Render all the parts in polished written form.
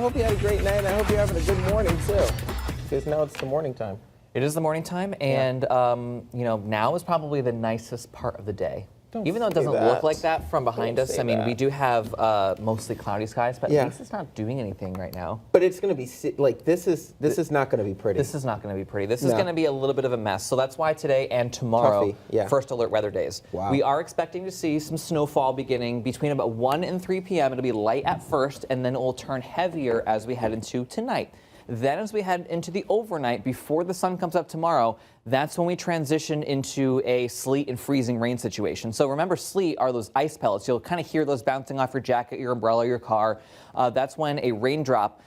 hope you had a great night. I hope you're having a good morning, too. Because now it's the morning time. It is the morning time, and now is probably the nicest part of the day. Even though it doesn't look like that from behind us. I mean, we do have mostly cloudy skies, but at least it's not doing anything right now. But it's going to be like this is not going to be pretty. This is not going to be pretty. This is going to be a little bit of a mess. So that's why today and tomorrow, first alert weather days. Wow. We are expecting to see some snowfall beginning between about 1 and 3 p.m. It'll be light at first, and then it will turn heavier as we head into tonight. Then as we head into the overnight, before the sun comes up tomorrow, that's when we transition into a sleet and freezing rain situation. So remember, sleet are those ice pellets. You'll kind of hear those bouncing off your jacket, your umbrella, your car. That's when a raindrop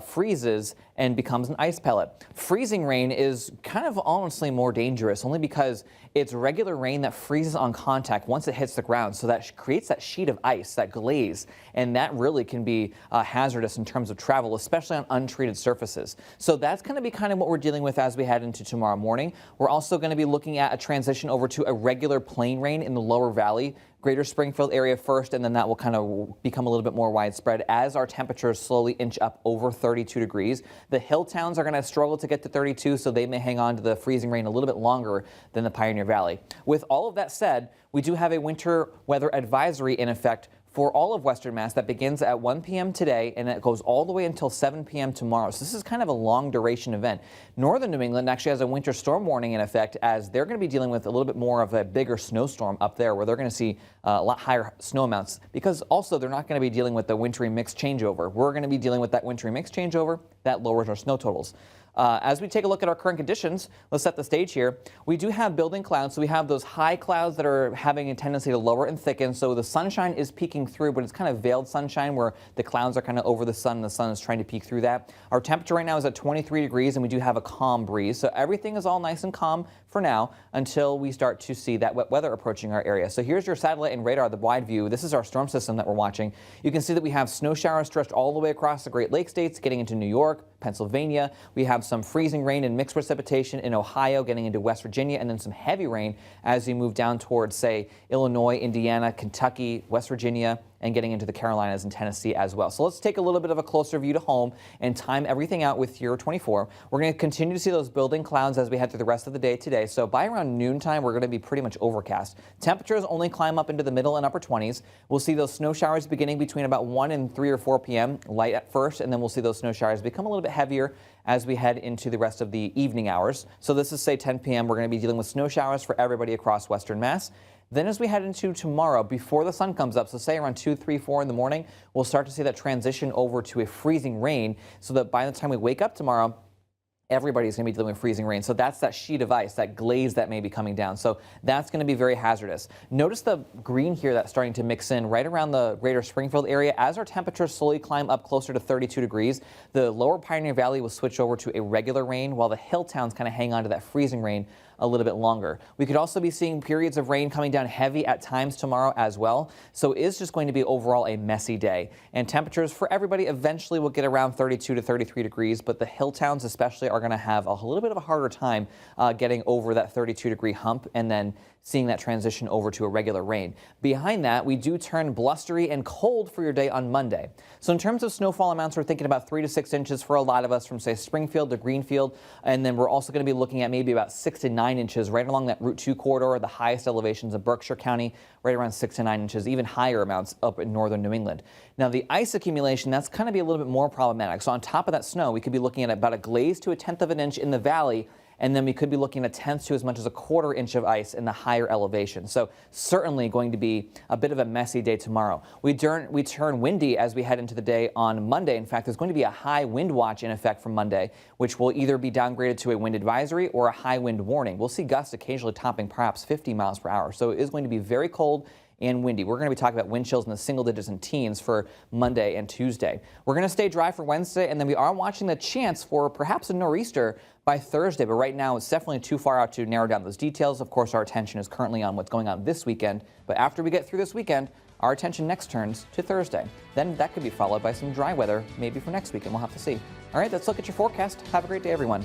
freezes and becomes an ice pellet. Freezing rain is kind of honestly more dangerous, only because it's regular rain that freezes on contact once it hits the ground. So that creates that sheet of ice, that glaze, and that really can be hazardous in terms of travel, especially on untreated surfaces. So that's going to be kind of what we're dealing with as we head into tomorrow morning. We're also going to be looking at a transition over to a regular plain rain in the lower valley, greater Springfield area first, and then that will kind of become a little bit more widespread as our temperatures slowly inch up over 32 degrees. The hill towns are going to struggle to get to 32, so they may hang on to the freezing rain a little bit longer than the Pioneer Valley. With all of that said, we do have a winter weather advisory in effect for all of Western Mass that begins at 1 p.m. today, and it goes all the way until 7 p.m. tomorrow. So this is kind of a long duration event. Northern New England actually has a winter storm warning in effect, as they're going to be dealing with a little bit more of a bigger snowstorm up there, where they're going to see a lot higher snow amounts, because also they're not going to be dealing with the wintry mix changeover. We're going to be dealing with that wintry mix changeover that lowers our snow totals. As we take a look at our current conditions, let's set the stage here. We do have building clouds, so we have those high clouds that are having a tendency to lower and thicken, so the sunshine is peeking through, but it's kind of veiled sunshine where the clouds are kind of over the sun and the sun is trying to peek through that. Our temperature right now is at 23 degrees, and we do have a calm breeze, so everything is all nice and calm for now until we start to see that wet weather approaching our area. So here's your satellite and radar, the wide view. This is our storm system that we're watching. You can see that we have snow showers stretched all the way across the Great Lakes states, getting into New York, Pennsylvania. We have some freezing rain and mixed precipitation in Ohio, getting into West Virginia, and then some heavy rain as we move down towards, say, Illinois, Indiana, Kentucky, West Virginia, and getting into the Carolinas and Tennessee as well. So let's take a little bit of a closer view to home and time everything out with year 24. We're going to continue to see those building clouds as we head through the rest of the day today. So by around noontime, we're going to be pretty much overcast. Temperatures only climb up into the middle and upper 20s. We'll see those snow showers beginning between about 1 and 3 or 4 p.m. light at first, and then we'll see those snow showers become a little bit heavier as we head into the rest of the evening hours. So this is, say, 10 p.m. We're going to be dealing with snow showers for everybody across Western Mass. Then as we head into tomorrow, before the sun comes up, so say around 2, 3, 4 in the morning, we'll start to see that transition over to a freezing rain, so that by the time we wake up tomorrow, everybody's going to be dealing with freezing rain. So that's that sheet of ice, that glaze that may be coming down. So that's going to be very hazardous. Notice the green here that's starting to mix in right around the greater Springfield area. As our temperatures slowly climb up closer to 32 degrees, the lower Pioneer Valley will switch over to a regular rain, while the hill towns kind of hang on to that freezing rain a little bit longer. We could also be seeing periods of rain coming down heavy at times tomorrow as well. So it is just going to be overall a messy day. And temperatures for everybody eventually will get around 32 to 33 degrees, but the hill towns especially are going to have a little bit of a harder time getting over that 32-degree hump and then seeing that transition over to a regular rain. Behind that, we do turn blustery and cold for your day on Monday. So in terms of snowfall amounts, we're thinking about 3 to 6 inches for a lot of us from, say, Springfield to Greenfield. And then we're also going to be looking at maybe about 6 to 9 inches right along that Route 2 corridor, the highest elevations of Berkshire County, right around 6 to 9 inches, even higher amounts up in northern New England. Now, the ice accumulation, that's going to be a little bit more problematic. So on top of that snow, we could be looking at about a glaze to 1/10 of an inch in the valley, and then we could be looking at 1/10 to as much as a 1/4 inch of ice in the higher elevation. So certainly going to be a bit of a messy day tomorrow. We turn windy as we head into the day on Monday. In fact, there's going to be a high wind watch in effect for Monday, which will either be downgraded to a wind advisory or a high wind warning. We'll see gusts occasionally topping perhaps 50 miles per hour. So it is going to be very cold and windy. We're going to be talking about wind chills in the single digits and teens for Monday and Tuesday. We're going to stay dry for Wednesday, and then we are watching the chance for perhaps a nor'easter by Thursday, but right now it's definitely too far out to narrow down those details. Of course, our attention is currently on what's going on this weekend, but after we get through this weekend, our attention next turns to Thursday. Then that could be followed by some dry weather, maybe for next week, and we'll have to see. All right, let's look at your forecast. Have a great day, everyone.